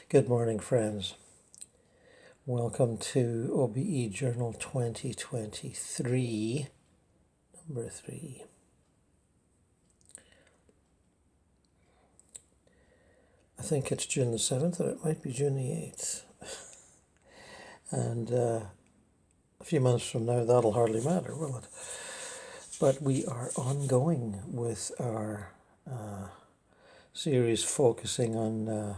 Good morning, friends. Welcome to OBE Journal 2023, number 3. I think it's June the 7th, or it might be June the 8th. And a few months from now, that'll hardly matter, will it? But we are ongoing with our series focusing on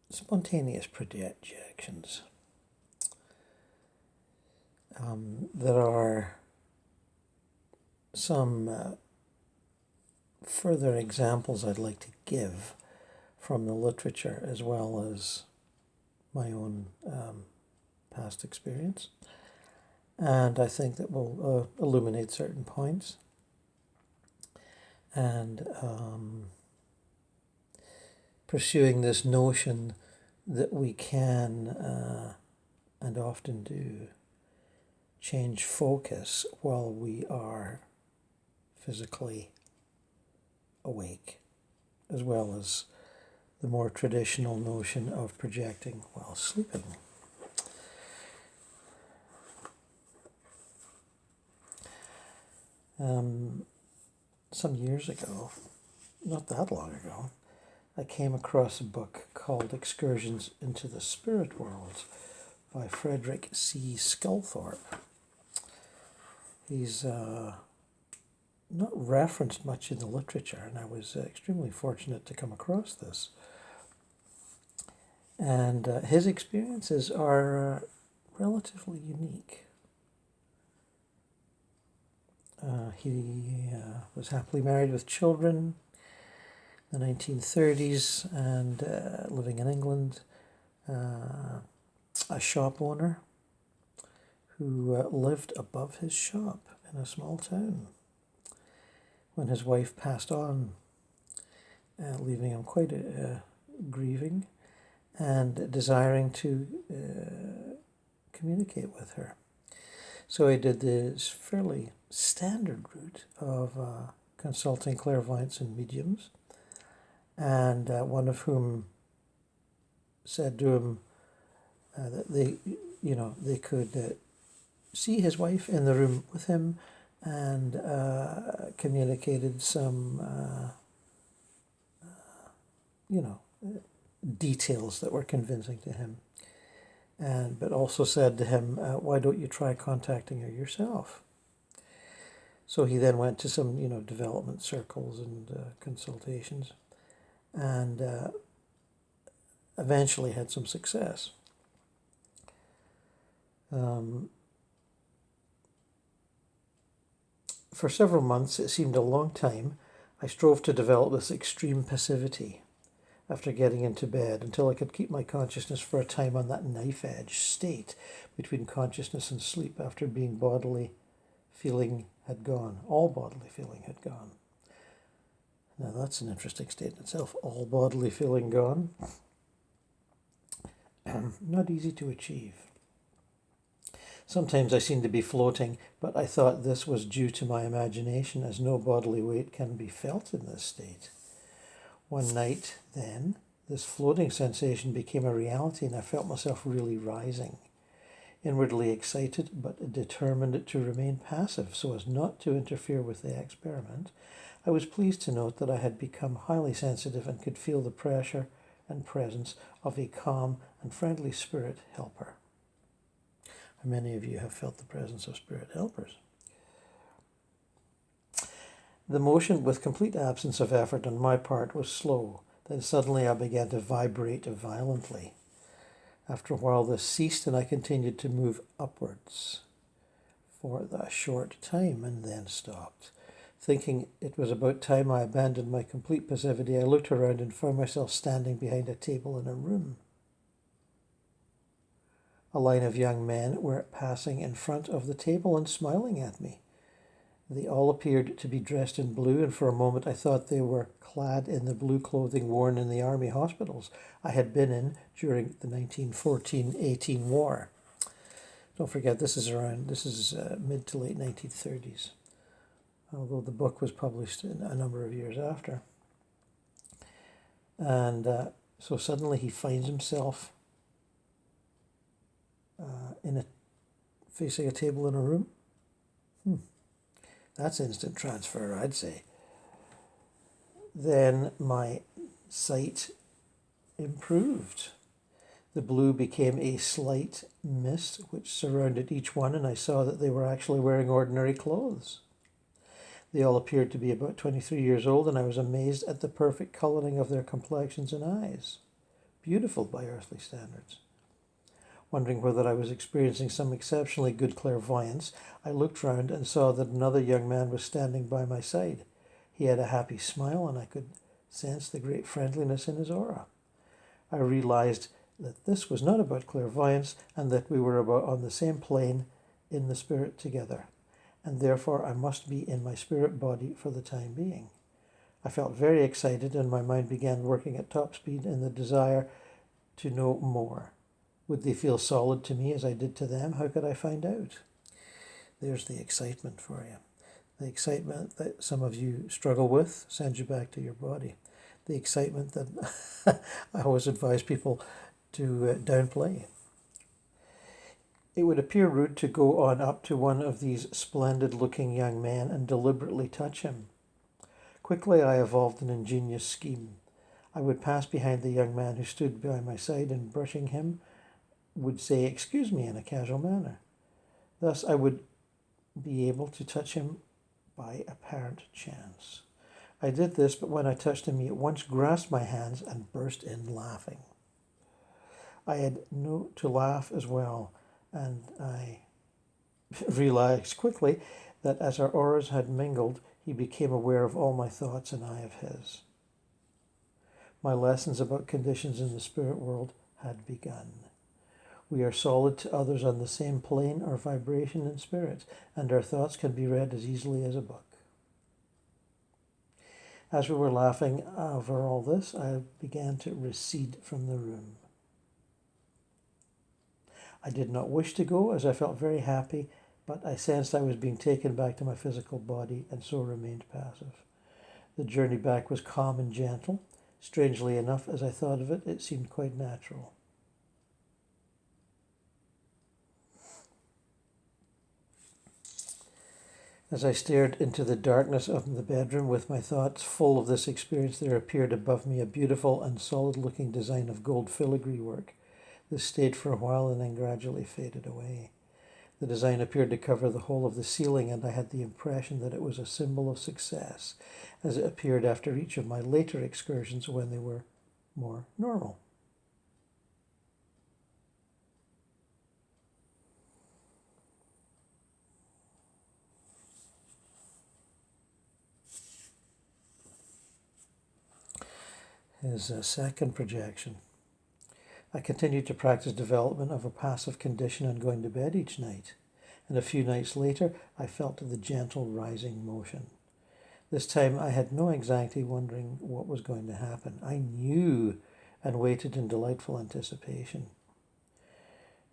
spontaneous projections. There are some further examples I'd like to give from the literature as well as my own past experience. And I think that will illuminate certain points. And pursuing this notion that we can, and often do, change focus while we are physically awake, as well as the more traditional notion of projecting while sleeping. Some years ago, not that long ago, I came across a book called Excursions into the Spirit World by Frederick C. Sculthorpe. He's not referenced much in the literature, and I was extremely fortunate to come across this. And his experiences are relatively unique. He was happily married with children in the 1930s and living in England, a shop owner who lived above his shop in a small town when his wife passed on, leaving him quite grieving and desiring to communicate with her. So he did this fairly standard route of consulting clairvoyants and mediums, and one of whom said to him that they could see his wife in the room with him, and communicated some details that were convincing to him, but also said to him, why don't you try contacting her yourself? So he then went to some development circles and consultations, and eventually had some success. For several months, it seemed a long time, I strove to develop this extreme passivity after getting into bed until I could keep my consciousness for a time on that knife-edge state between consciousness and sleep after being bodily feeling had gone. All bodily feeling had gone. Now that's an interesting state in itself. All bodily feeling gone. Not easy to achieve. Sometimes I seemed to be floating, but I thought this was due to my imagination, as no bodily weight can be felt in this state. One night, then, this floating sensation became a reality, and I felt myself really rising. Inwardly excited, but determined to remain passive so as not to interfere with the experiment, I was pleased to note that I had become highly sensitive and could feel the pressure and presence of a calm and friendly spirit helper. Many of you have felt the presence of spirit helpers. The motion, with complete absence of effort on my part, was slow. Then suddenly I began to vibrate violently. After a while this ceased, and I continued to move upwards for a short time and then stopped. Thinking it was about time I abandoned my complete passivity, I looked around and found myself standing behind a table in a room. A line of young men were passing in front of the table and smiling at me. They all appeared to be dressed in blue, and for a moment I thought they were clad in the blue clothing worn in the army hospitals I had been in during the 1914-18 war. Don't forget, this is mid to late 1930s, although the book was published a number of years after. And So suddenly he finds himself facing a table in a room. That's instant transfer, I'd say. Then my sight improved. The blue became a slight mist which surrounded each one, and I saw that they were actually wearing ordinary clothes. They all appeared to be about 23 years old, and I was amazed at the perfect colouring of their complexions and eyes. Beautiful by earthly standards. Wondering whether I was experiencing some exceptionally good clairvoyance, I looked round and saw that another young man was standing by my side. He had a happy smile, and I could sense the great friendliness in his aura. I realized that this was not about clairvoyance, and that we were on the same plane in the spirit together, and therefore I must be in my spirit body for the time being. I felt very excited, and my mind began working at top speed in the desire to know more. Would they feel solid to me as I did to them? How could I find out? There's the excitement for you. The excitement that some of you struggle with sends you back to your body. The excitement that I always advise people to downplay. It would appear rude to go on up to one of these splendid-looking young men and deliberately touch him. Quickly I evolved an ingenious scheme. I would pass behind the young man who stood by my side, and brushing him, would say, "Excuse me," in a casual manner. Thus I would be able to touch him by apparent chance. I did this, but when I touched him, he at once grasped my hands and burst in laughing. I had to laugh as well, and I realized quickly that as our auras had mingled, he became aware of all my thoughts and I of his. My lessons about conditions in the spirit world had begun. We are solid to others on the same plane or vibration in spirit, and our thoughts can be read as easily as a book. As we were laughing over all this, I began to recede from the room. I did not wish to go, as I felt very happy, but I sensed I was being taken back to my physical body, and so remained passive. The journey back was calm and gentle. Strangely enough, as I thought of it, it seemed quite natural. As I stared into the darkness of the bedroom with my thoughts full of this experience, there appeared above me a beautiful and solid-looking design of gold filigree work. This stayed for a while and then gradually faded away. The design appeared to cover the whole of the ceiling, and I had the impression that it was a symbol of success, as it appeared after each of my later excursions when they were more normal. His second projection. I continued to practice development of a passive condition on going to bed each night, and a few nights later I felt the gentle rising motion. This time I had no anxiety, wondering what was going to happen. I knew and waited in delightful anticipation.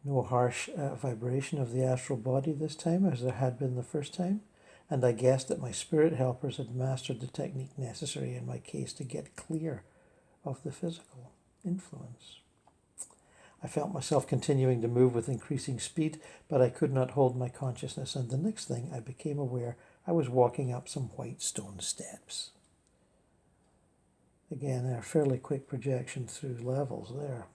No harsh vibration of the astral body this time, as there had been the first time, and I guessed that my spirit helpers had mastered the technique necessary in my case to get clear of the physical influence. I felt myself continuing to move with increasing speed, but I could not hold my consciousness, and the next thing I became aware I was walking up some white stone steps. Again, a fairly quick projection through levels there.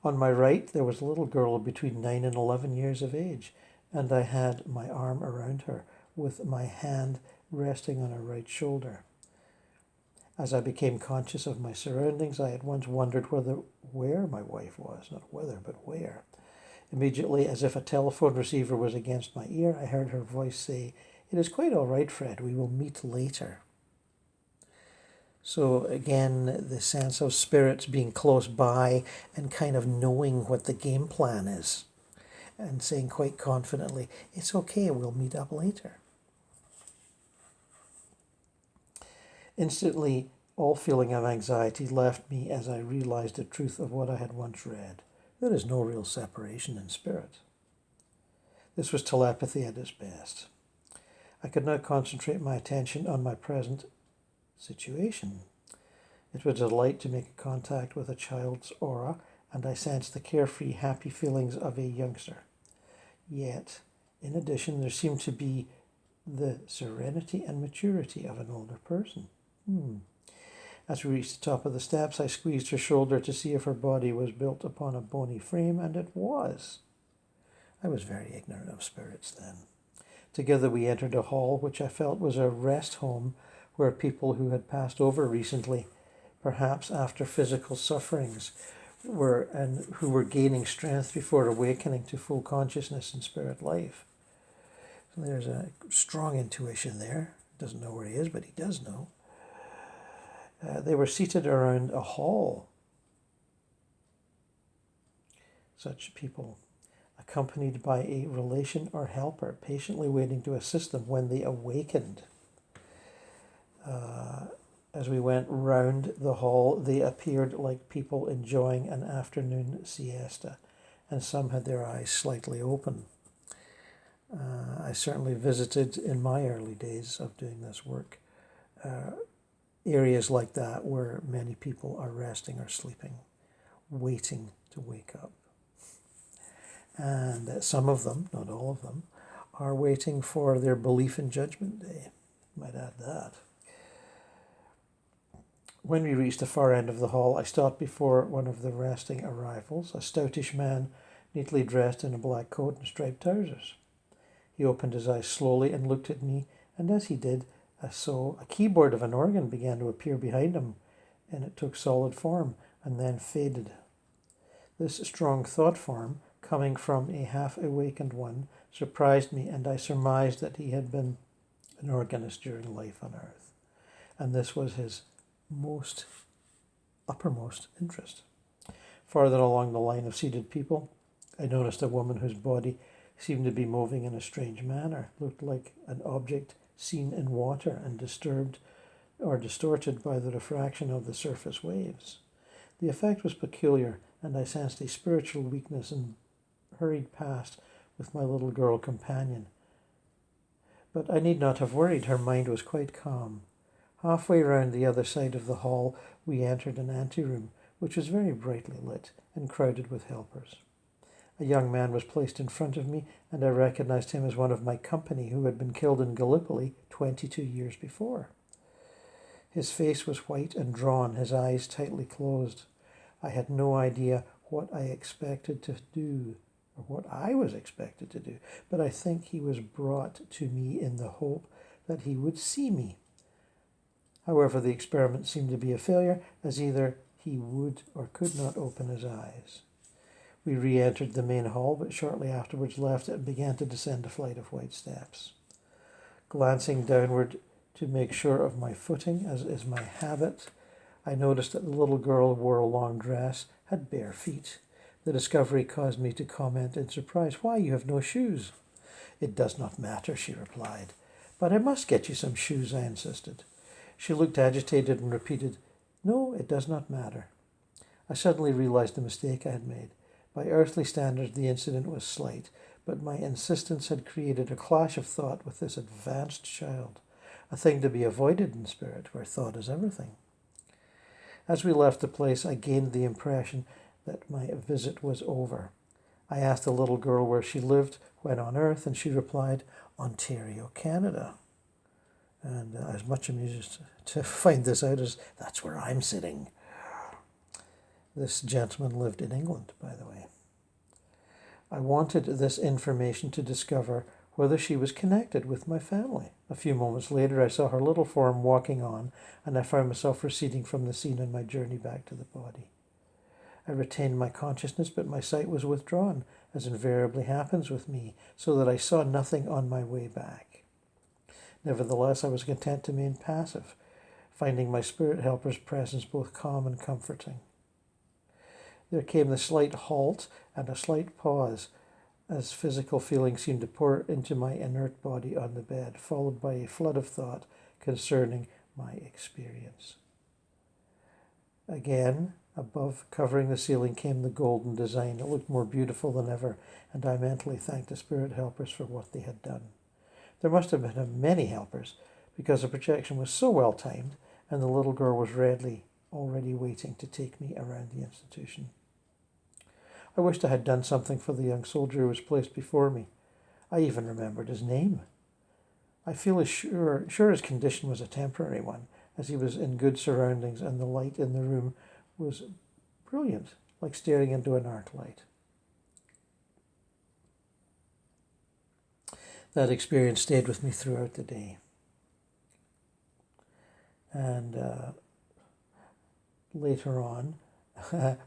On my right, there was a little girl between 9 and 11 years of age, and I had my arm around her, with my hand resting on her right shoulder. As I became conscious of my surroundings, I at once wondered where my wife was, not whether, but where. Immediately, as if a telephone receiver was against my ear, I heard her voice say, "It is quite all right, Fred, we will meet later." So again, the sense of spirits being close by and kind of knowing what the game plan is, and saying quite confidently, "It's okay, we'll meet up later." Instantly, all feeling of anxiety left me as I realized the truth of what I had once read. There is no real separation in spirit. This was telepathy at its best. I could now concentrate my attention on my present situation. It was a delight to make contact with a child's aura, and I sensed the carefree, happy feelings of a youngster. Yet, in addition, there seemed to be the serenity and maturity of an older person. As we reached the top of the steps, I squeezed her shoulder to see if her body was built upon a bony frame, and it was. I was very ignorant of spirits then. Together we entered a hall which I felt was a rest home where people who had passed over recently, perhaps after physical sufferings, who were gaining strength before awakening to full consciousness and spirit life. So there's a strong intuition there. Doesn't know where he is, but he does know. They were seated around a hall. Such people, accompanied by a relation or helper, patiently waiting to assist them when they awakened. As we went round the hall, they appeared like people enjoying an afternoon siesta, and some had their eyes slightly open. I certainly visited, in my early days of doing this work, areas like that where many people are resting or sleeping, waiting to wake up. And some of them, not all of them, are waiting for their belief in Judgment Day. Might add that. When we reached the far end of the hall, I stopped before one of the resting arrivals, a stoutish man neatly dressed in a black coat and striped trousers. He opened his eyes slowly and looked at me, and as he did, I saw a keyboard of an organ began to appear behind him, and it took solid form and then faded. This strong thought form, coming from a half-awakened one, surprised me, and I surmised that he had been an organist during life on earth, and this was his uppermost interest. Farther along the line of seated people, I noticed a woman whose body seemed to be moving in a strange manner, looked like an object seen in water and disturbed or distorted by the refraction of the surface waves. The effect was peculiar, and I sensed a spiritual weakness and hurried past with my little girl companion. But I need not have worried, her mind was quite calm. Halfway round the other side of the hall, we entered an anteroom, which was very brightly lit and crowded with helpers. A young man was placed in front of me, and I recognized him as one of my company who had been killed in Gallipoli 22 years before. His face was white and drawn, his eyes tightly closed. I had no idea what I expected to do, or what I was expected to do, but I think he was brought to me in the hope that he would see me. However, the experiment seemed to be a failure, as either he would or could not open his eyes. We re-entered the main hall, but shortly afterwards left it and began to descend a flight of white steps. Glancing downward to make sure of my footing, as is my habit, I noticed that the little girl wore a long dress, had bare feet. The discovery caused me to comment in surprise, "Why, you have no shoes." "It does not matter," she replied. "But I must get you some shoes," I insisted. She looked agitated and repeated, "No, it does not matter." I suddenly realized the mistake I had made. By earthly standards, the incident was slight, but my insistence had created a clash of thought with this advanced child, a thing to be avoided in spirit, where thought is everything. As we left the place, I gained the impression that my visit was over. I asked the little girl where she lived when on earth, and she replied, "Ontario, Canada." And I was much amused to find this out, as that's where I'm sitting. This gentleman lived in England, by the way. I wanted this information to discover whether she was connected with my family. A few moments later, I saw her little form walking on, and I found myself receding from the scene on my journey back to the body. I retained my consciousness, but my sight was withdrawn, as invariably happens with me, so that I saw nothing on my way back. Nevertheless, I was content to remain passive, finding my spirit helper's presence both calm and comforting. There came the slight halt and a slight pause as physical feeling seemed to pour into my inert body on the bed, followed by a flood of thought concerning my experience. Again, above, covering the ceiling, came the golden design. It looked more beautiful than ever, and I mentally thanked the spirit helpers for what they had done. There must have been many helpers, because the projection was so well timed, and the little girl was readily already waiting to take me around the institution. I wished I had done something for the young soldier who was placed before me. I even remembered his name. I feel sure his condition was a temporary one, as he was in good surroundings and the light in the room was brilliant, like staring into an arc light. That experience stayed with me throughout the day. And later on,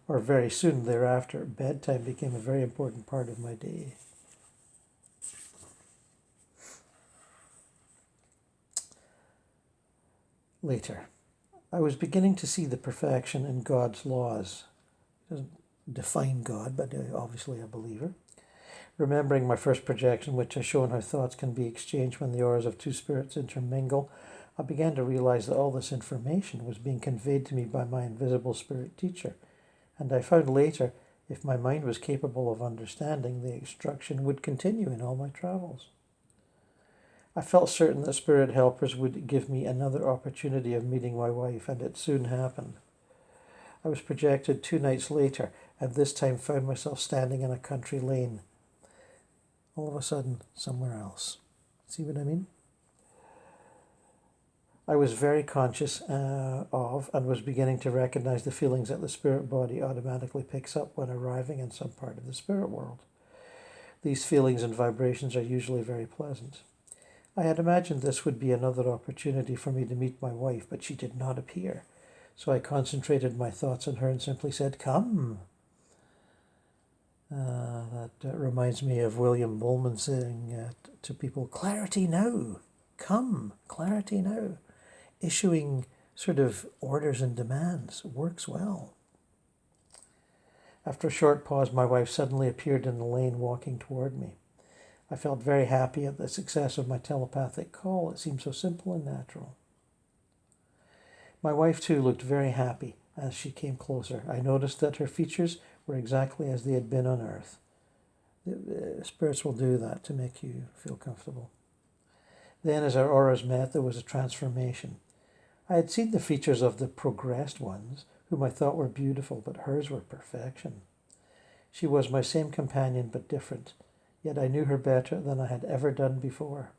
or very soon thereafter, bedtime became a very important part of my day. Later, I was beginning to see the perfection in God's laws. He doesn't define God, but obviously a believer. Remembering my first projection, which has shown how thoughts can be exchanged when the auras of two spirits intermingle, I began to realize that all this information was being conveyed to me by my invisible spirit teacher, and I found later, if my mind was capable of understanding, the instruction would continue in all my travels. I felt certain that spirit helpers would give me another opportunity of meeting my wife, and it soon happened. I was projected 2 nights later, and this time found myself standing in a country lane. All of a sudden, somewhere else. See what I mean? I was very conscious of and was beginning to recognize the feelings that the spirit body automatically picks up when arriving in some part of the spirit world. These feelings and vibrations are usually very pleasant. I had imagined this would be another opportunity for me to meet my wife, but she did not appear. So I concentrated my thoughts on her and simply said, "Come." That reminds me of William Bullman saying to people, "Clarity now. Come, clarity now." Issuing sort of orders and demands works well. After a short pause, my wife suddenly appeared in the lane walking toward me. I felt very happy at the success of my telepathic call. It seemed so simple and natural. My wife, too, looked very happy as she came closer. I noticed that her features were exactly as they had been on Earth. The spirits will do that to make you feel comfortable. Then, as our auras met, there was a transformation. I had seen the features of the progressed ones, whom I thought were beautiful, but hers were perfection. She was my same companion, but different, yet I knew her better than I had ever done before.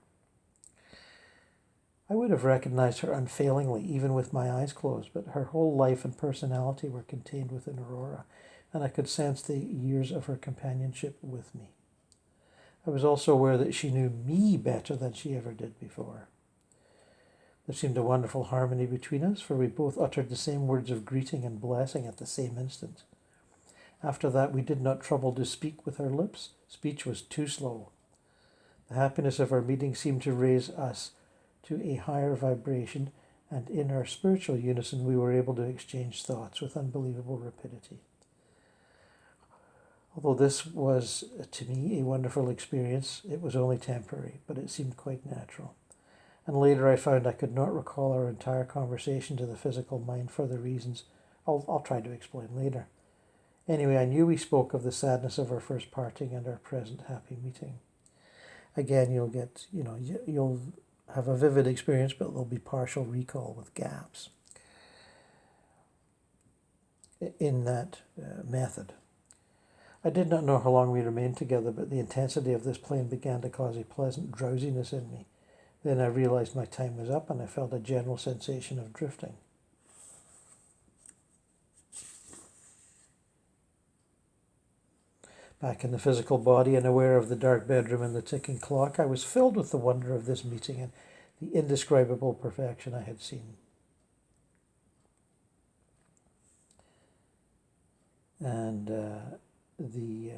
I would have recognized her unfailingly, even with my eyes closed, but her whole life and personality were contained within her aura, and I could sense the years of her companionship with me. I was also aware that she knew me better than she ever did before. There seemed a wonderful harmony between us, for we both uttered the same words of greeting and blessing at the same instant. After that, we did not trouble to speak with our lips. Speech was too slow. The happiness of our meeting seemed to raise us to a higher vibration, and in our spiritual unison, we were able to exchange thoughts with unbelievable rapidity. Although this was, to me, a wonderful experience, it was only temporary, but it seemed quite natural. And later I found I could not recall our entire conversation to the physical mind for the reasons I'll try to explain later. Anyway, I knew we spoke of the sadness of our first parting and our present happy meeting. Again, you'll have a vivid experience, but there'll be partial recall with gaps in that method. I did not know how long we remained together, but the intensity of this plane began to cause a pleasant drowsiness in me. Then I realized my time was up, and I felt a general sensation of drifting. Back in the physical body and aware of the dark bedroom and the ticking clock, I was filled with the wonder of this meeting and the indescribable perfection I had seen. And the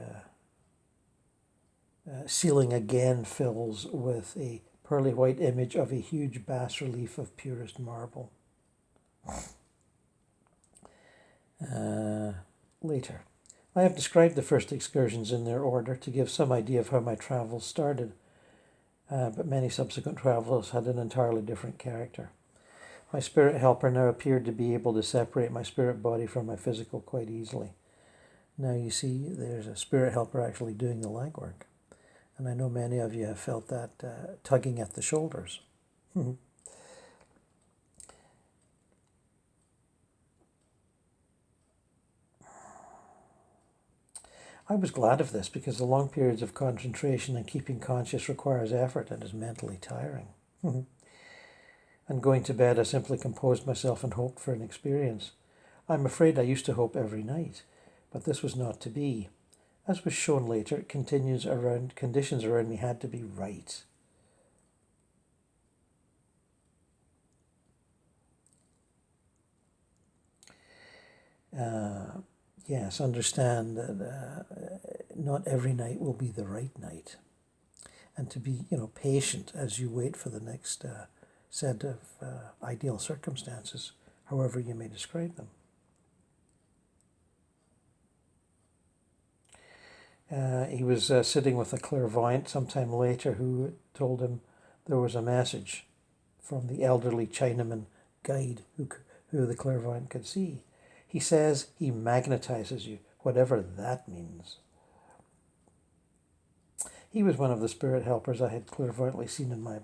ceiling again fills with a pearly white image of a huge bas-relief of purest marble. Later. I have described the first excursions in their order to give some idea of how my travels started, but many subsequent travels had an entirely different character. My spirit helper now appeared to be able to separate my spirit body from my physical quite easily. Now you see, there's a spirit helper actually doing the legwork. And I know many of you have felt that tugging at the shoulders. I was glad of this because the long periods of concentration and keeping conscious requires effort and is mentally tiring. And going to bed, I simply composed myself and hoped for an experience. I'm afraid I used to hope every night, but this was not to be. As was shown later, conditions around me had to be right. Yes, understand that not every night will be the right night. And to be, patient as you wait for the next set of ideal circumstances, however you may describe them. He was sitting with a clairvoyant sometime later who told him there was a message from the elderly Chinaman guide who the clairvoyant could see. He says he magnetizes you, whatever that means. He was one of the spirit helpers I had clairvoyantly seen in my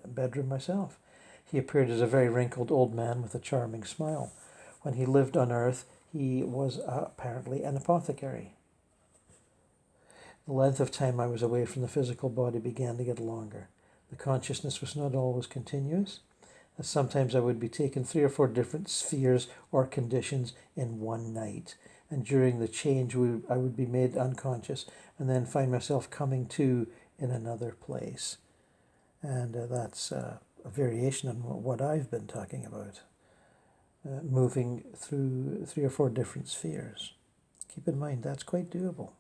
bedroom myself. He appeared as a very wrinkled old man with a charming smile. When he lived on Earth, he was apparently an apothecary. The length of time I was away from the physical body began to get longer. The consciousness was not always continuous, as sometimes I would be taken 3 or 4 different spheres or conditions in one night, and during the change I would be made unconscious and then find myself coming to in another place. And that's a variation on what I've been talking about, moving through 3 or 4 different spheres. Keep in mind, that's quite doable.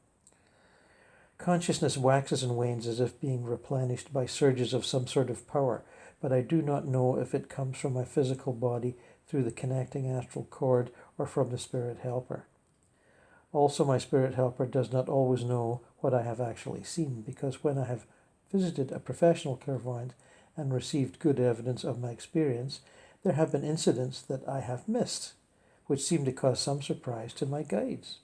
Consciousness waxes and wanes as if being replenished by surges of some sort of power, but I do not know if it comes from my physical body through the connecting astral cord or from the spirit helper. Also, my spirit helper does not always know what I have actually seen, because when I have visited a professional clairvoyant and received good evidence of my experience, there have been incidents that I have missed, which seem to cause some surprise to my guides.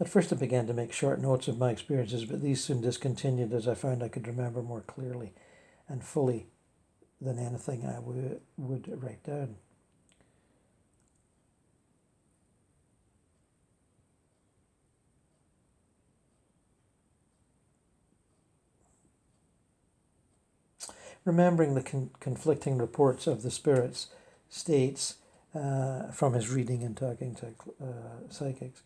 At first I began to make short notes of my experiences, but these soon discontinued as I found I could remember more clearly and fully than anything I would write down. Remembering the conflicting reports of the spirits states from his reading and talking to psychics,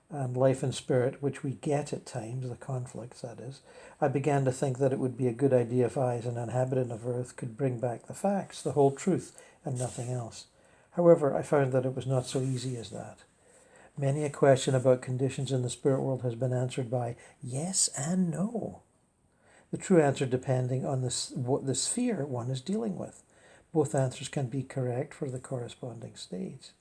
and life and spirit, which we get at times, the conflicts that is, I began to think that it would be a good idea if I, as an inhabitant of Earth, could bring back the facts, the whole truth, and nothing else. However, I found that it was not so easy as that. Many a question about conditions in the spirit world has been answered by yes and no. The true answer depending on the sphere one is dealing with. Both answers can be correct for the corresponding states.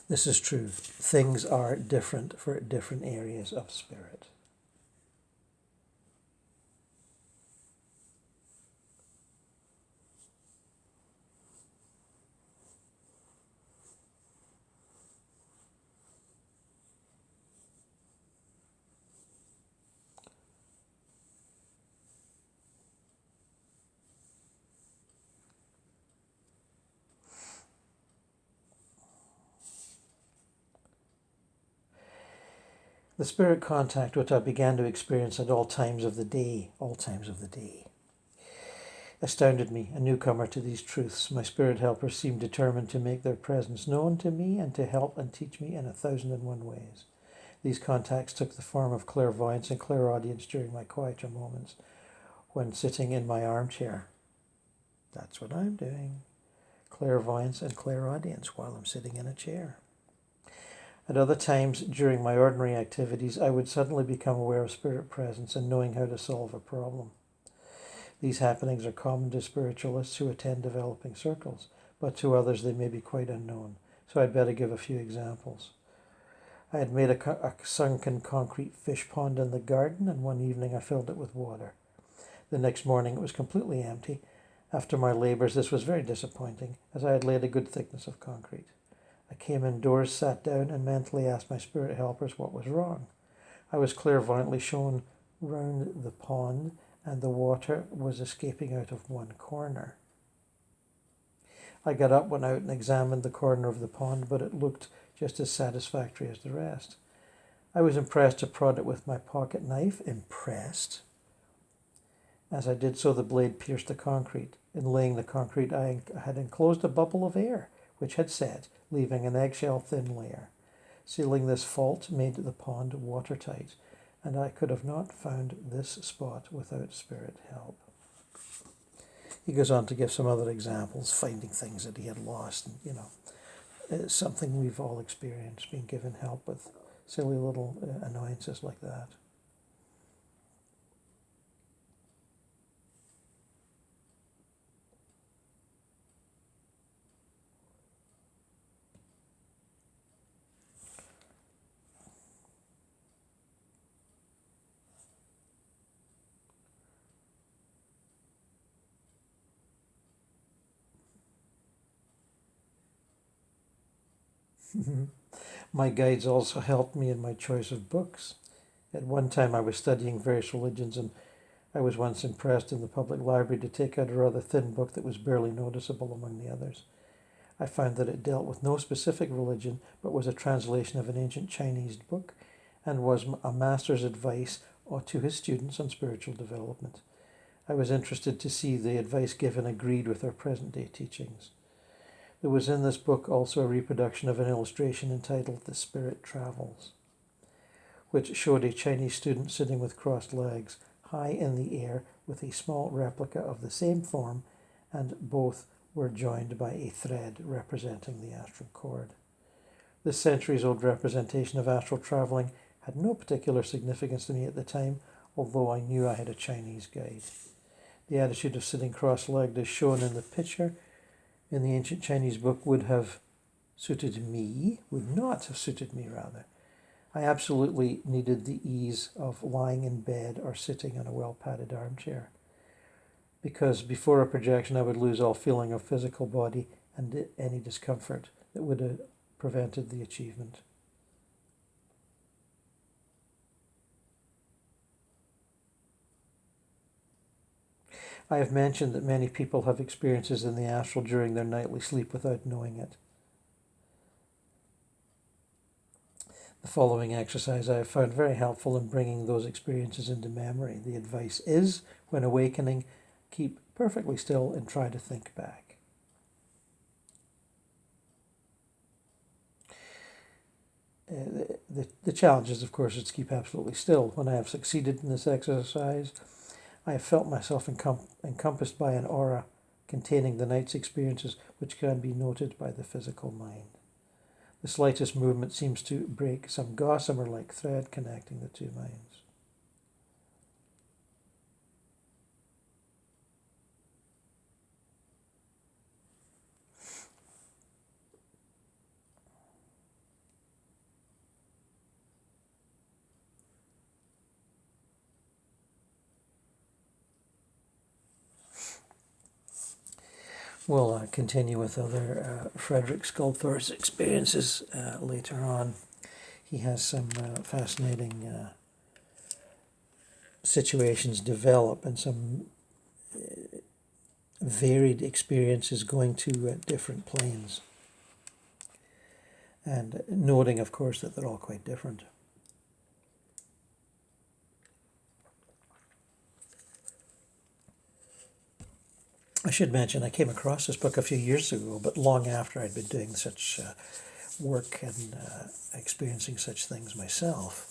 This is true. Things are different for different areas of spirit. The spirit contact which I began to experience at all times of the day, astounded me, a newcomer to these truths. My spirit helpers seemed determined to make their presence known to me and to help and teach me in 1,001 ways. These contacts took the form of clairvoyance and clairaudience during my quieter moments when sitting in my armchair. That's what I'm doing. Clairvoyance and clairaudience while I'm sitting in a chair. At other times, during my ordinary activities, I would suddenly become aware of spirit presence and knowing how to solve a problem. These happenings are common to spiritualists who attend developing circles, but to others they may be quite unknown, so I'd better give a few examples. I had made a sunken concrete fish pond in the garden, and one evening I filled it with water. The next morning it was completely empty. After my labours, this was very disappointing, as I had laid a good thickness of concrete. I came indoors, sat down, and mentally asked my spirit helpers what was wrong. I was clairvoyantly shown round the pond, and the water was escaping out of one corner. I got up, went out, and examined the corner of the pond, but it looked just as satisfactory as the rest. I was impressed to prod it with my pocket knife. Impressed. As I did so, the blade pierced the concrete. In laying the concrete, I had enclosed a bubble of air, which had set, leaving an eggshell-thin layer. Sealing this fault made the pond watertight, and I could have not found this spot without spirit help. He goes on to give some other examples, finding things that he had lost, and, it's something we've all experienced, being given help with silly little annoyances like that. My guides also helped me in my choice of books. At one time I was studying various religions, and I was once impressed in the public library to take out a rather thin book that was barely noticeable among the others. I found that it dealt with no specific religion, but was a translation of an ancient Chinese book, and was a master's advice to his students on spiritual development. I was interested to see the advice given agreed with our present-day teachings. There was in this book also a reproduction of an illustration entitled "The Spirit Travels," which showed a Chinese student sitting with crossed legs high in the air with a small replica of the same form, and both were joined by a thread representing the astral cord. This centuries-old representation of astral travelling had no particular significance to me at the time, although I knew I had a Chinese guide. The attitude of sitting cross-legged as shown in the picture in the ancient Chinese book would not have suited me, rather. I absolutely needed the ease of lying in bed or sitting on a well-padded armchair, because before a projection I would lose all feeling of physical body and any discomfort that would have prevented the achievement. I have mentioned that many people have experiences in the astral during their nightly sleep without knowing it. The following exercise I have found very helpful in bringing those experiences into memory. The advice is, when awakening, keep perfectly still and try to think back. The challenge is, of course, is to keep absolutely still. When I have succeeded in this exercise, I have felt myself encompassed by an aura containing the night's experiences, which can be noted by the physical mind. The slightest movement seems to break some gossamer-like thread connecting the two minds. We'll continue with other Frederick Sculthorpe's experiences later on. He has some fascinating situations develop and some varied experiences going to different planes. And noting, of course, that they're all quite different. I should mention I came across this book a few years ago, but long after I'd been doing such work and experiencing such things myself.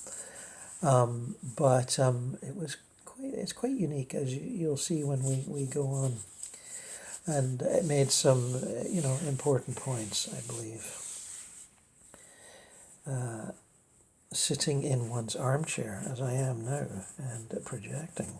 It's quite unique, as you'll see when we go on. And it made some, important points, I believe. Sitting in one's armchair, as I am now, and projecting.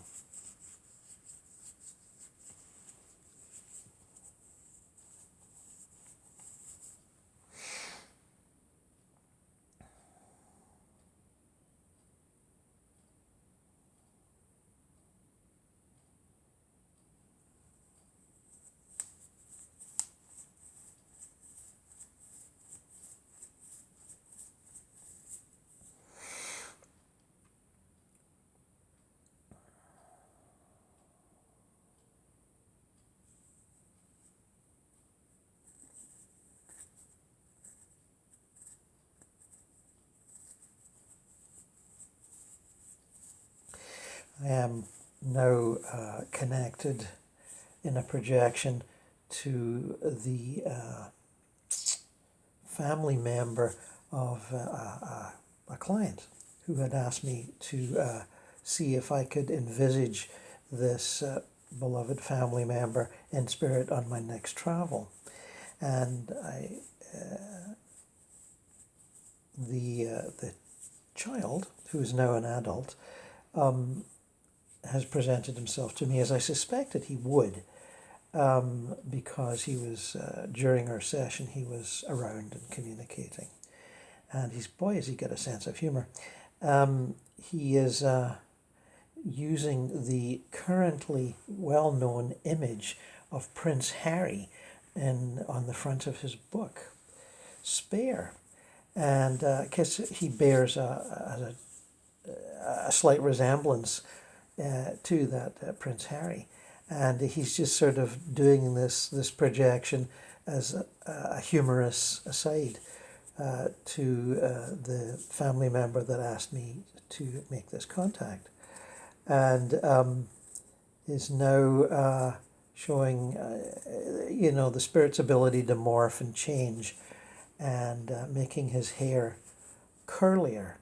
I am now connected in a projection to the family member of a client who had asked me to see if I could envisage this beloved family member in spirit on my next travel. And the child, who is now an adult, has presented himself to me as I suspected he would, because he was, during our session, he was around and communicating. And boy, has he got a sense of humor. He is using the currently well-known image of Prince Harry on the front of his book, Spare. And because he bears a slight resemblance to that Prince Harry. And he's just sort of doing this projection as a humorous aside to the family member that asked me to make this contact. And is now showing, the spirit's ability to morph and change, and making his hair curlier,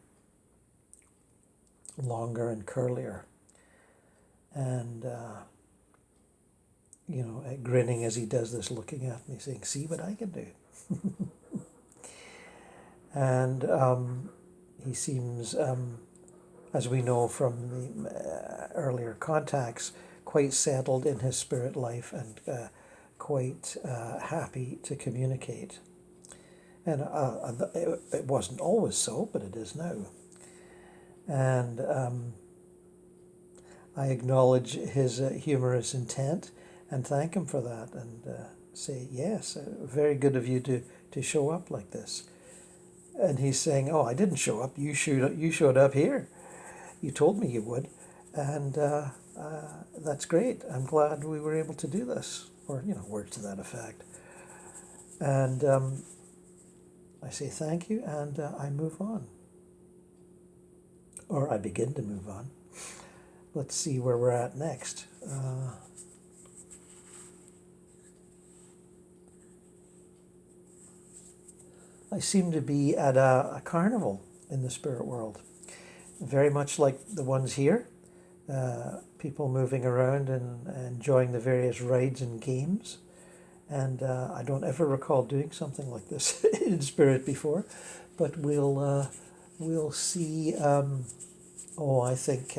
longer and curlier, and grinning as he does this, looking at me, saying, "See what I can do." And he seems, as we know from the earlier contacts, quite settled in his spirit life and quite happy to communicate. And it wasn't always so, but it is now. And I acknowledge his humorous intent and thank him for that, and say, yes, very good of you to show up like this. And he's saying, "Oh, I didn't show up. You showed up here. You told me you would, and that's great. I'm glad we were able to do this," or words to that effect. And I say thank you, and I move on, or I begin to move on. Let's see where we're at next. I seem to be at a carnival in the spirit world, very much like the ones here. People moving around and enjoying the various rides and games. And I don't ever recall doing something like this in spirit before, but we'll see. I think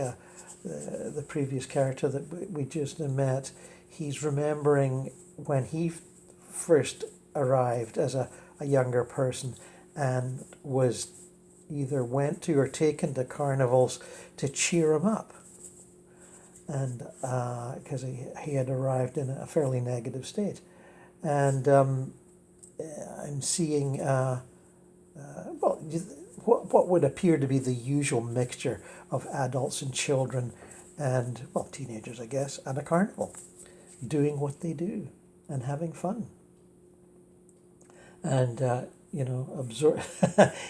the previous character that we just met, he's remembering when he first arrived as a younger person and was either went to or taken to carnivals to cheer him up, and because he had arrived in a fairly negative state. And I'm seeing what would appear to be the usual mixture of adults and children and, teenagers, I guess, at a carnival, doing what they do and having fun. And,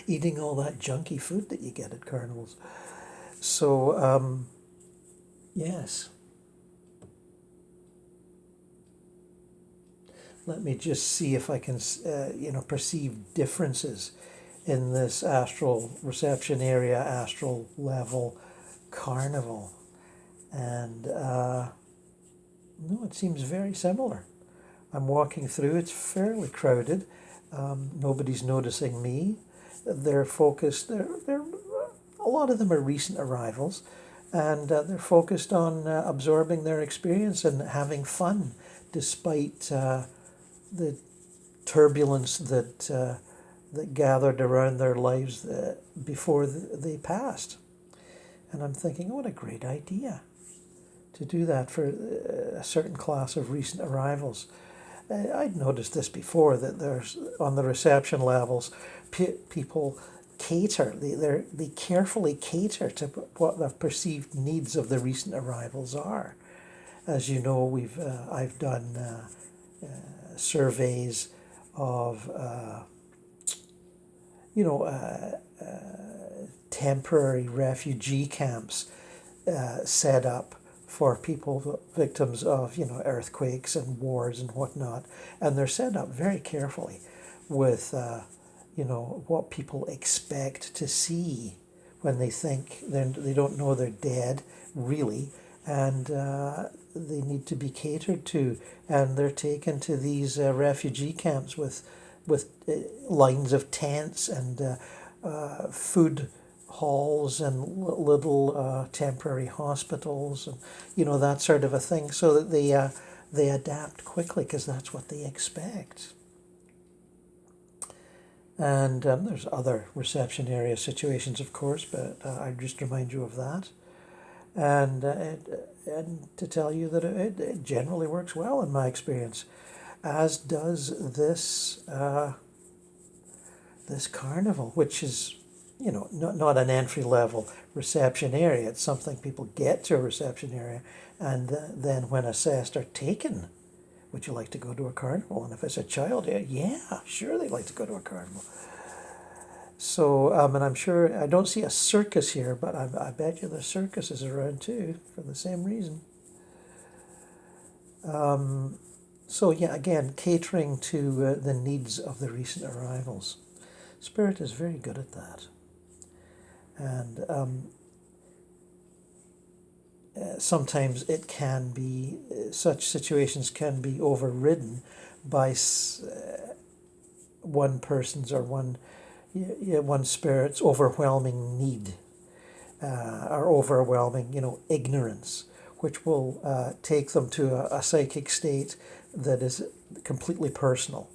eating all that junky food that you get at carnivals. So, yes. Let me just see if I can, perceive differences in this astral reception area, astral level carnival. And, no, it seems very similar. I'm walking through, it's fairly crowded. Nobody's noticing me. They're focused, they're a lot of them are recent arrivals, and they're focused on absorbing their experience and having fun, despite the turbulence that gathered around their lives before they passed. And I'm thinking, what a great idea to do that for a certain class of recent arrivals. I'd noticed this before, that there's, on the reception levels, people cater, they carefully cater to what the perceived needs of the recent arrivals are. As you know, I've done surveys of temporary refugee camps set up for people victims of, earthquakes and wars and whatnot, and they're set up very carefully with, what people expect to see when they think they don't know they're dead, really, and they need to be catered to, and they're taken to these refugee camps with lines of tents and food halls and little temporary hospitals and that sort of a thing, so that they adapt quickly because that's what they expect. And there's other reception area situations, of course, but I just remind you of that. And to tell you that it generally works well in my experience, as does this this carnival, which is not an entry level reception area. It's something people get to a reception area, and then when assessed are taken. Would you like to go to a carnival? And if it's a child, yeah, sure, they'd like to go to a carnival. So, and I'm sure, I don't see a circus here, but I bet you the circus is around too, for the same reason. So yeah, again, catering to the needs of the recent arrivals. Spirit is very good at that. And sometimes it can be, such situations can be overridden by one person's or one spirit's overwhelming need or overwhelming, ignorance, which will take them to a psychic state that is completely personal,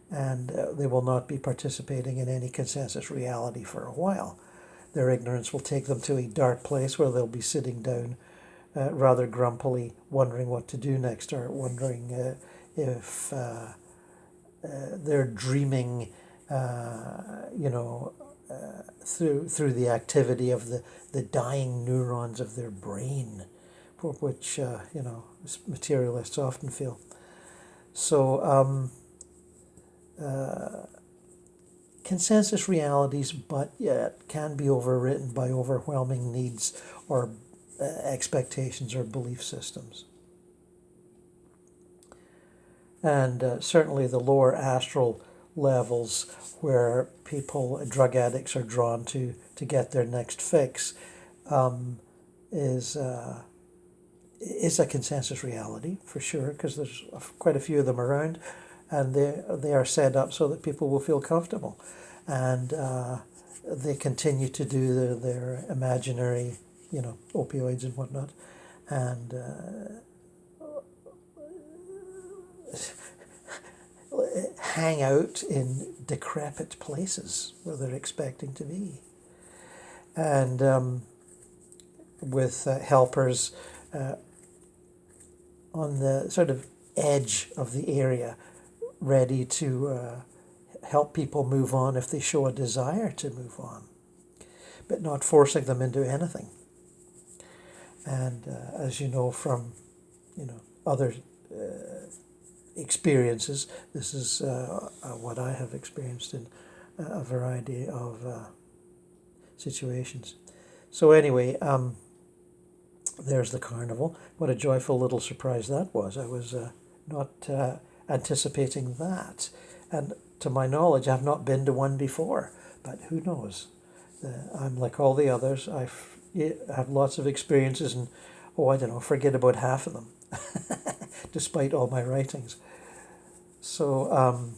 and they will not be participating in any consensus reality for a while. Their ignorance will take them to a dark place where they'll be sitting down rather grumpily, wondering what to do next, or wondering if they're dreaming, through the activity of the dying neurons of their brain, which materialists often feel. So consensus realities, but yet can be overwritten by overwhelming needs or expectations or belief systems. And certainly the lower astral levels, where drug addicts are drawn to get their next fix, is a consensus reality for sure, because there's quite a few of them around, and they are set up so that people will feel comfortable, and they continue to do their imaginary, opioids and whatnot, and hang out in decrepit places where they're expecting to be, and with helpers on the sort of edge of the area, ready to help people move on if they show a desire to move on, but not forcing them into anything. And as you know from other experiences, this is what I have experienced in a variety of situations. So anyway, there's the carnival. What a joyful little surprise that was. I was not anticipating that, and to my knowledge I've not been to one before, but who knows. I'm like all the others. I have lots of experiences, and I don't know, forget about half of them despite all my writings. So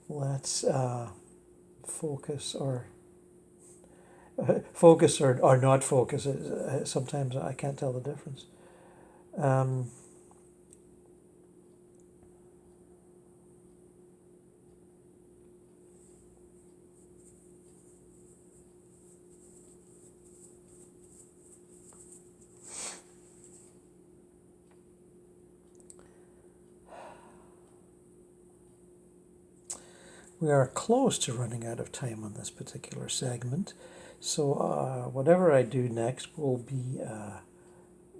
let's focus or not focus. Sometimes I can't tell the difference. We are close to running out of time on this particular segment, so whatever I do next will be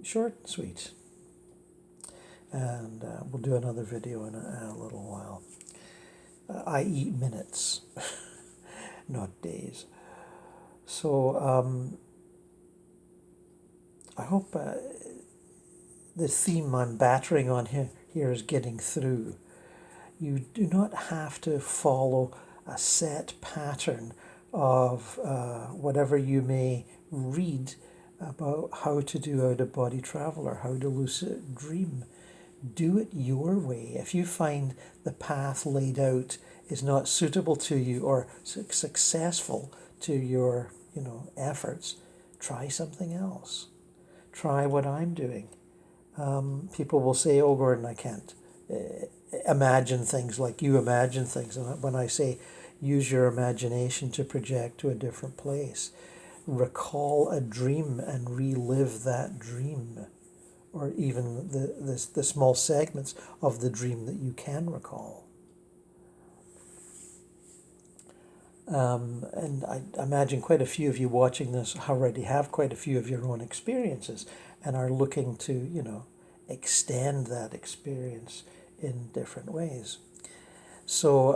short and sweet, and we'll do another video in a little while, i.e. minutes, not days. So I hope the theme I'm battering on here is getting through. You do not have to follow a set pattern of whatever you may read about how to do out-of-body travel or how to lucid dream. Do it your way. If you find the path laid out is not suitable to you or successful to your efforts, try something else. Try what I'm doing. People will say, "Oh, Gordon, I can't imagine things like you imagine things." And when I say use your imagination to project to a different place, recall a dream and relive that dream, or even the small segments of the dream that you can recall. And I imagine quite a few of you watching this already have quite a few of your own experiences and are looking to, extend that experience in different ways. So,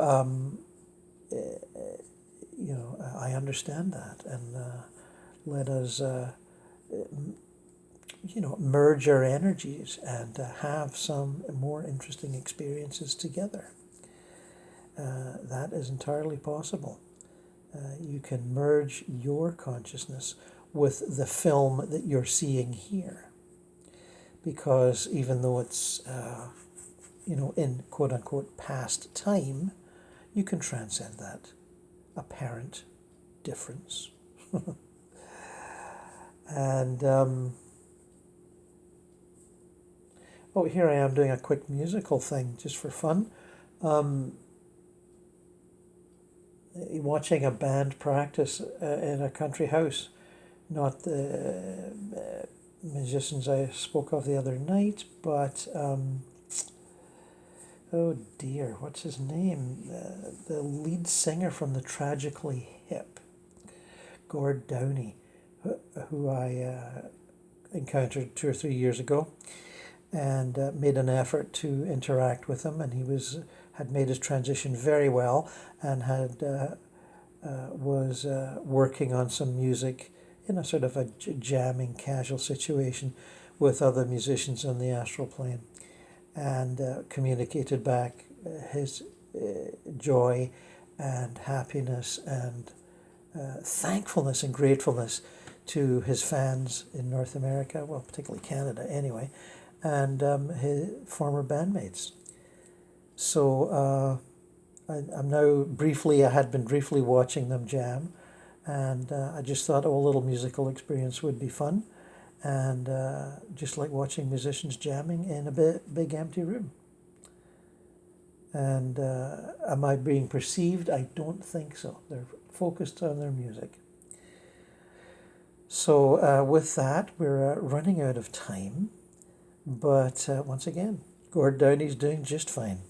I understand that, and let us, merge our energies and have some more interesting experiences together. That is entirely possible. You can merge your consciousness with the film that you're seeing here. Because even though it's, in quote unquote past time, you can transcend that apparent difference. And, here I am doing a quick musical thing just for fun. Watching a band practice in a country house, not the musicians I spoke of the other night, but oh dear, what's his name? The lead singer from the Tragically Hip, Gord Downey, who I encountered 2 or 3 years ago, and made an effort to interact with him, and he had made his transition very well, and was working on some music in a sort of a jamming, casual situation with other musicians on the astral plane, and communicated back his joy and happiness and thankfulness and gratefulness to his fans in North America, well, particularly Canada anyway, and his former bandmates. So I'm now I had been briefly watching them jam, and I just thought, a little musical experience would be fun, and just like watching musicians jamming in a big empty room. And am I being perceived? I don't think so. They're focused on their music. So with that, we're running out of time, but once again, Gord Downey's doing just fine.